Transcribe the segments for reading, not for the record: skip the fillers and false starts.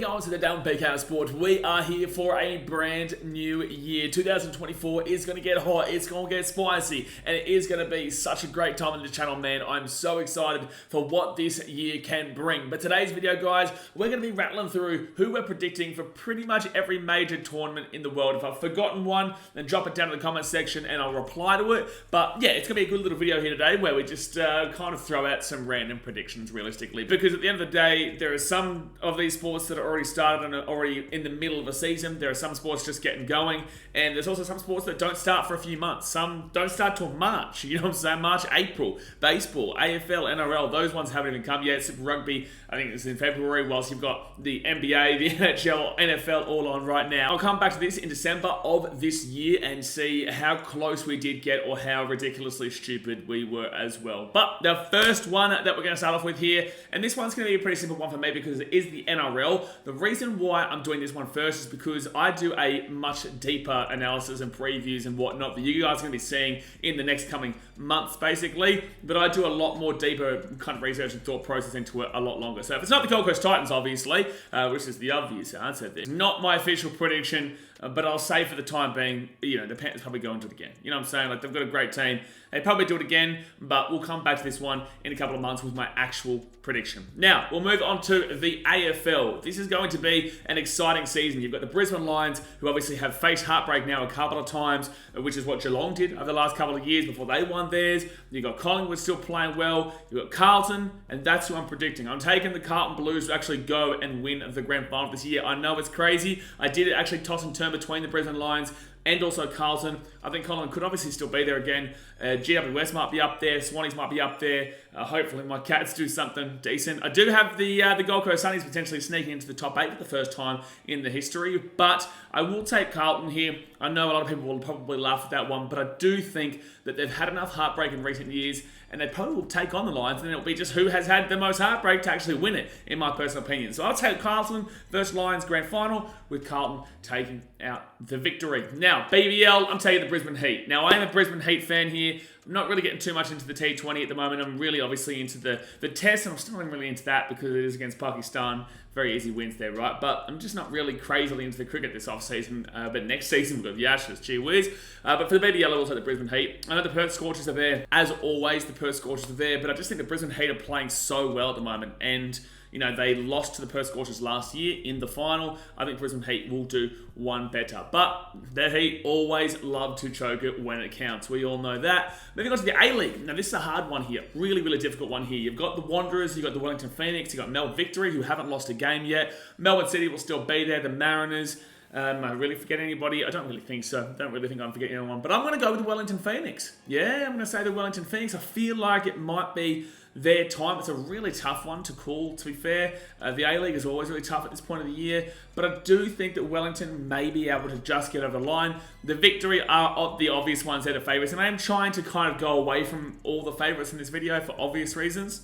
going to the Down PK Sport. We are here for a brand new year. 2024 is going to get hot, it's going to get spicy, and it is going to be such a great time on the channel, man. I'm so excited for what this year can bring. But today's video, guys, we're going to be rattling through who we're predicting for pretty much every major tournament in the world. If I've forgotten one, then drop it down in the comment section and I'll reply to it. But yeah, it's going to be a good little video here today where we just kind of throw out some random predictions realistically. Because at the end of the day, there are some of these sports that are already started and are already in the middle of a season. There are some sports just getting going, and there's also some sports that don't start for a few months. Some don't start till March, you know what I'm saying? March, April. Baseball, AFL, NRL, those ones haven't even come yet. Super Rugby, I think it's in February, whilst you've got the NBA, the NHL, NFL all on right now. I'll come back to this in December of this year and see how close we did get or how ridiculously stupid we were as well. But the first one that we're going to start off with here, and this one's going to be a pretty simple one for me because it is the NRL. The reason why I'm doing this one first is because I do a much deeper analysis and previews and whatnot that you guys are going to be seeing in the next coming months, basically. But I do a lot more deeper kind of research and thought process into it a lot longer. So if it's not the Gold Coast Titans, obviously, which is the obvious answer there, not my official prediction, but I'll say for the time being, you know, the Panthers probably go into it again. You know what I'm saying? Like, they've got a great team. They probably do it again, but we'll come back to this one in a couple of months with my actual prediction. Now, we'll move on to the AFL. This is going to be an exciting season. You've got the Brisbane Lions, who obviously have faced heartbreak now a couple of times, which is what Geelong did over the last couple of years before they won theirs. You've got Collingwood still playing well. You've got Carlton, and that's who I'm predicting. I'm taking the Carlton Blues to actually go and win the grand final this year. I know it's crazy. I did actually toss and turn between the Brisbane Lions and also Carlton. I think Collingwood could obviously still be there again. GWS might be up there. Swannies might be up there. Hopefully my Cats do something decent. I do have the Gold Coast Sunnies potentially sneaking into the top 8 for the first time in the history, but I will take Carlton here. I know a lot of people will probably laugh at that one, but I do think that they've had enough heartbreak in recent years, and they probably will take on the Lions, and then it'll be just who has had the most heartbreak to actually win it, in my personal opinion. So I'll take Carlton versus Lions grand final, with Carlton taking out the victory. Now, BBL, I'm taking the Brisbane Heat. Now, I am a Brisbane Heat fan here. I'm not really getting too much into the T20 at the moment. I'm really obviously into the test, and I'm still not really into that because it is against Pakistan. Very easy wins there, right? But I'm just not really crazily into the cricket this off-season. But next season we've got the Ashes, gee whiz. But for the BBL, I'll also the Brisbane Heat. I know the Perth Scorchers are there. As always, the Perth Scorchers are there. But I just think the Brisbane Heat are playing so well at the moment. And you know, they lost to the Perth Scorchers last year in the final. I think Brisbane Heat will do one better. But the Heat always love to choke it when it counts. We all know that. Moving on to the A-League. Now, this is a hard one here. Really, really difficult one here. You've got the Wanderers, you've got the Wellington Phoenix, you've got Melbourne Victory, who haven't lost a game yet. Melbourne City will still be there. The Mariners. Am I really forget anybody? I don't really think so. Don't really think I'm forgetting anyone. But I'm going to go with the Wellington Phoenix. Yeah, I'm going to say the Wellington Phoenix. I feel like it might be their time. It's a really tough one to call, to be fair. The A-League is always really tough at this point of the year. But I do think that Wellington may be able to just get over the line. The Victory are the obvious ones. They're the favourites. And I am trying to kind of go away from all the favourites in this video for obvious reasons.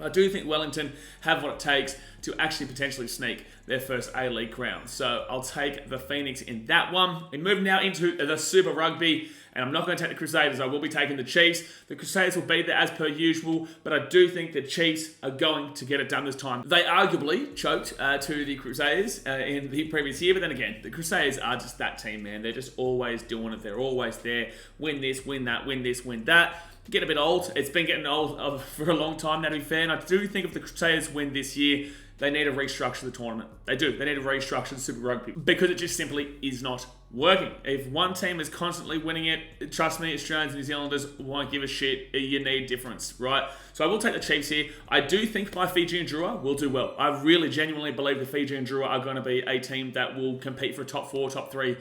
I do think Wellington have what it takes to actually potentially sneak their first A-League crown. So I'll take the Phoenix in that one. We move now into the Super Rugby. And I'm not going to take the Crusaders. I will be taking the Chiefs. The Crusaders will be there as per usual. But I do think the Chiefs are going to get it done this time. They arguably choked to the Crusaders in the previous year. But then again, the Crusaders are just that team, man. They're just always doing it. They're always there. Win this, win that, win this, win that. Get a bit old. It's been getting old for a long time now, to be fair. And I do think if the Crusaders win this year, they need to restructure the tournament. They do. They need to restructure the Super Rugby because it just simply is not working. If one team is constantly winning it, trust me, Australians and New Zealanders won't give a shit. You need difference, right? So I will take the Chiefs here. I do think my Fiji and Drua will do well. I really genuinely believe the Fiji and Drua are going to be a team that will compete for a top 4, top 3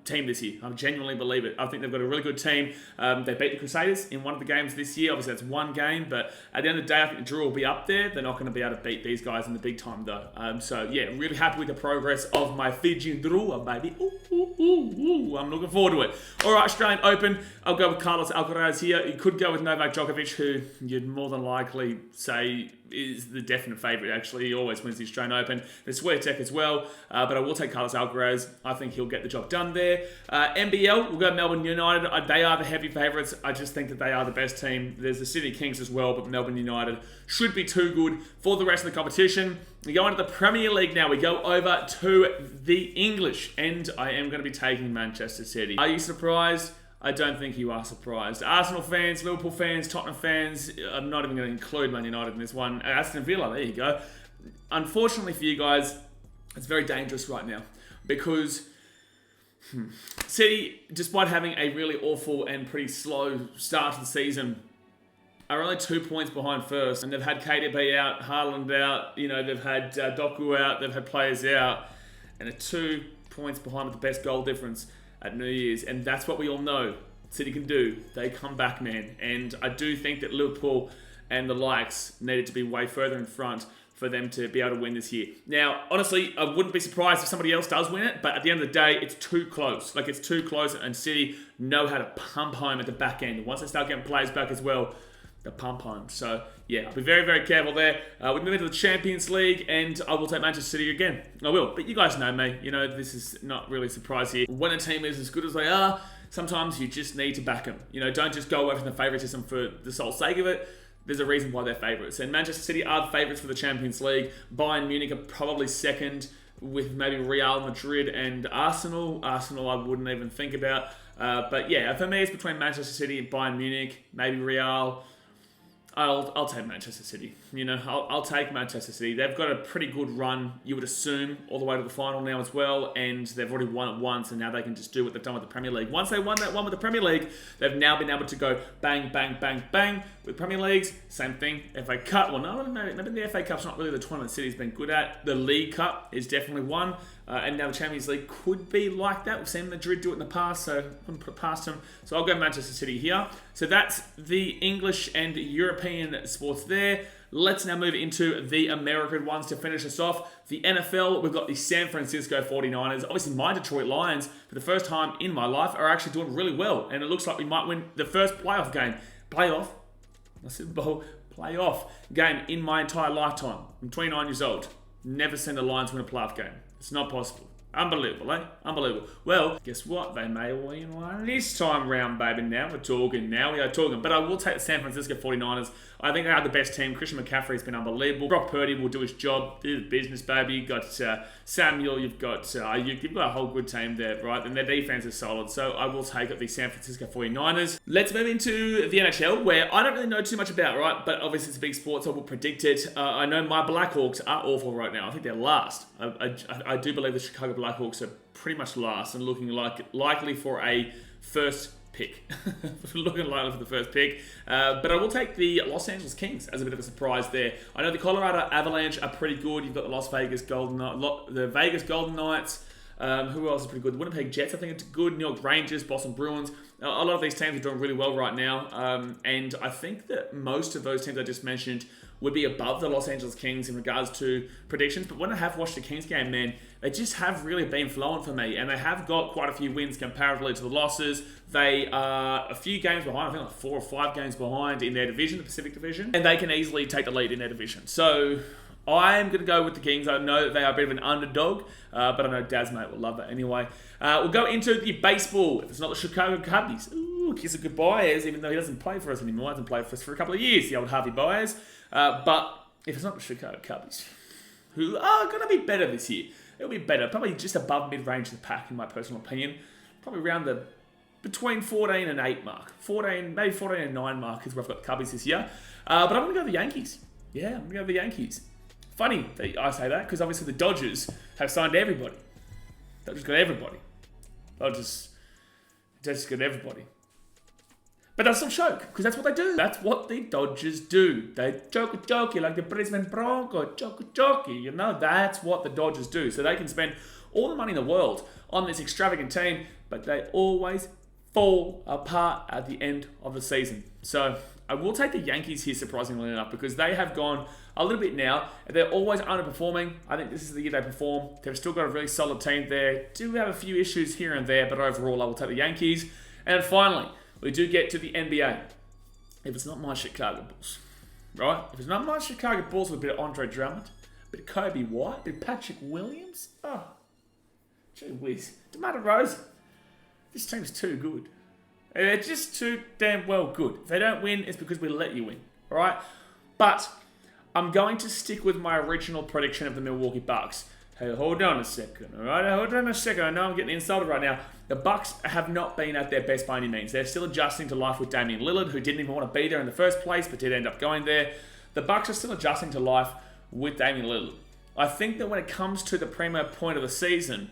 team this year. I genuinely believe it. I think they've got a really good team. They beat the Crusaders in one of the games this year. Obviously, that's one game, but at the end of the day, I think the Drua will be up there. They're not going to be able to beat these guys in the big time, though. So, yeah, really happy with the progress of my Fiji and Drua, baby. I'm looking forward to it. All right, Australian Open. I'll go with Carlos Alcaraz here. You could go with Novak Djokovic, who you'd more than likely say is the definite favourite, actually. He always wins the Australian Open. There's Swiatek as well, but I will take Carlos Alcaraz. I think he'll get the job done there. NBL, we'll go Melbourne United. They are the heavy favourites. I just think that they are the best team. There's the Sydney Kings as well, but Melbourne United should be too good for the rest of the competition. We go into the Premier League now. We go over to the English, and I am going to be taking Manchester City. Are you surprised? I don't think you are surprised. Arsenal fans, Liverpool fans, Tottenham fans, I'm not even going to include Man United in this one. Aston Villa, there you go. Unfortunately for you guys, it's very dangerous right now because City, despite having a really awful and pretty slow start to the season, are only 2 points behind first, and they've had KDB out, Haaland out, they've had Doku out, they've had players out, and are 2 points behind with the best goal difference at New Year's, and that's what we all know City can do. They come back, man, and I do think that Liverpool and the likes needed to be way further in front for them to be able to win this year. Now, honestly, I wouldn't be surprised if somebody else does win it, but at the end of the day, it's too close. It's too close, and City know how to pump home at the back end. Once they start getting players back as well, the pump home. So, yeah, I'll be very, very careful there. We move into the Champions League, and I will take Manchester City again. I will. But you guys know me. This is not really a surprise here. When a team is as good as they are, sometimes you just need to back them. Don't just go away from the favouritism for the sole sake of it. There's a reason why they're favourites. And Manchester City are the favourites for the Champions League. Bayern Munich are probably second, with maybe Real Madrid and Arsenal. Arsenal I wouldn't even think about. But yeah, for me, it's between Manchester City and Bayern Munich, maybe Real. I'll take Manchester City. I'll take Manchester City. They've got a pretty good run, you would assume, all the way to the final now as well, and they've already won it once, and now they can just do what they've done with the Premier League. Once they won that one with the Premier League, they've now been able to go bang, bang, bang, bang with Premier Leagues. Same thing. FA Cup. Well, no, maybe the FA Cup's not really the tournament City's been good at. The League Cup is definitely one. And now the Champions League could be like that. We've seen Madrid do it in the past, so I wouldn't put it past them. So I'll go Manchester City here. So that's the English and European sports there. Let's now move into the American ones to finish us off. The NFL, we've got the San Francisco 49ers. Obviously, my Detroit Lions, for the first time in my life, are actually doing really well. And it looks like we might win the first playoff game. Super Bowl playoff game in my entire lifetime. I'm 29 years old. Never seen the Lions win a playoff game. It's not possible. Unbelievable, eh? Unbelievable. Well, guess what? They may win one this time round, baby. Now we're talking. Now we are talking. But I will take the San Francisco 49ers. I think they are the best team. Christian McCaffrey's been unbelievable. Brock Purdy will do his job. Do the business, baby. You've got Samuel. You've got you've got a whole good team there, right? And their defense is solid. So I will take the San Francisco 49ers. Let's move into the NHL, where I don't really know too much about, right? But obviously it's a big sport, so I will predict it. I know my Blackhawks are awful right now. I think they're last. I do believe the Chicago Blackhawks are pretty much last and looking likely for a first pick. Looking likely for the first pick. But I will take the Los Angeles Kings as a bit of a surprise there. I know the Colorado Avalanche are pretty good. You've got the Vegas Golden Knights. Who else is pretty good? The Winnipeg Jets, I think it's good. New York Rangers, Boston Bruins. A lot of these teams are doing really well right now. And I think that most of those teams I just mentioned would be above the Los Angeles Kings in regards to predictions. But when I have watched the Kings game, man, they just have really been flowing for me. And they have got quite a few wins comparatively to the losses. They are a few games behind. I think like 4 or 5 games behind in their division, the Pacific Division. And they can easily take the lead in their division. So I'm going to go with the Kings. I know that they are a bit of an underdog, but I know Daz, mate, will love that anyway. We'll go into the baseball. If it's not the Chicago Cubbies, kiss a good Baez, even though he doesn't play for us anymore. He hasn't played for us for a couple of years, the old Harvey Baez. But if it's not the Chicago Cubbies, who are going to be better this year, it'll be better. Probably just above mid-range of the pack, in my personal opinion. Probably around the between 14 and 8 mark. 14, maybe 14 and 9 mark is where I've got the Cubbies this year. But I'm going to go with the Yankees. Yeah, I'm going to go with the Yankees. Funny that I say that, because obviously the Dodgers have signed everybody. Dodgers got everybody. Dodgers got everybody. But they'll still choke, because that's what they do. That's what the Dodgers do. They choke like the Brisbane Broncos. Choke. That's what the Dodgers do. So they can spend all the money in the world on this extravagant team, but they always fall apart at the end of the season. So I will take the Yankees here, surprisingly enough, because they have gone a little bit now. They're always underperforming. I think this is the year they perform. They've still got a really solid team there. Do have a few issues here and there, but overall I will take the Yankees. And finally, we do get to the NBA. If it's not my Chicago Bulls, right? If it's not my Chicago Bulls with a bit of Andre Drummond, a bit of Kobe White, a bit of Patrick Williams, oh, gee whiz. DeMar DeRozan, this team's too good. They're just too damn well good. If they don't win, it's because we let you win, all right? But I'm going to stick with my original prediction of the Milwaukee Bucks. Hey, hold on a second, all right? Hold on a second. I know I'm getting insulted right now. The Bucks have not been at their best by any means. They're still adjusting to life with Damian Lillard, who didn't even want to be there in the first place, but did end up going there. The Bucks are still adjusting to life with Damian Lillard. I think that when it comes to the primo point of the season,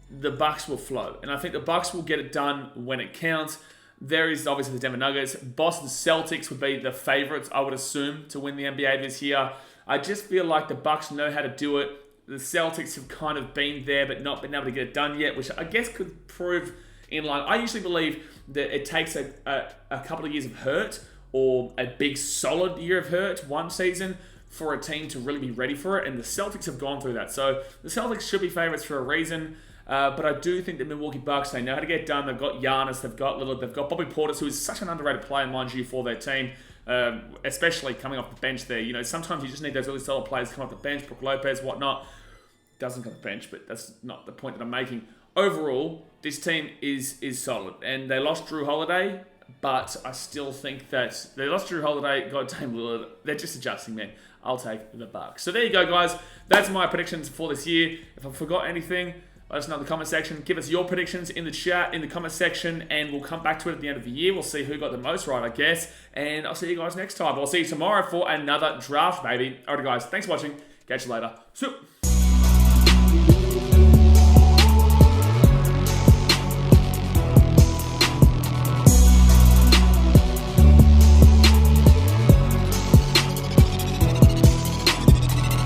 the Bucks will flow, and I think the Bucks will get it done when it counts. There is obviously the Denver Nuggets. Boston Celtics would be the favorites, I would assume, to win the NBA this year. I just feel like the Bucks know how to do it. The Celtics have kind of been there, but not been able to get it done yet, which I guess could prove in line. I usually believe that it takes a couple of years of hurt or a big solid year of hurt, one season, for a team to really be ready for it, and the Celtics have gone through that. So the Celtics should be favorites for a reason. But I do think the Milwaukee Bucks, they know how to get it done. They've got Giannis, they've got Lillard, they've got Bobby Portis, who is such an underrated player, mind you, for their team, especially coming off the bench there. You know, sometimes you just need those really solid players to come off the bench, Brook Lopez, whatnot. Doesn't come off the bench, but that's not the point that I'm making. Overall, this team is solid, and they lost Drew Holiday, but I still think that they lost Drew Holiday, got Dame Lillard. They're just adjusting, man. I'll take the Bucks. So there you go, guys. That's my predictions for this year. If I forgot anything, let us know in the comment section. Give us your predictions in the chat, in the comment section, and we'll come back to it at the end of the year. We'll see who got the most right, I guess. And I'll see you guys next time. I'll see you tomorrow for another draft, baby. Alright, guys. Thanks for watching. Catch you later. See you.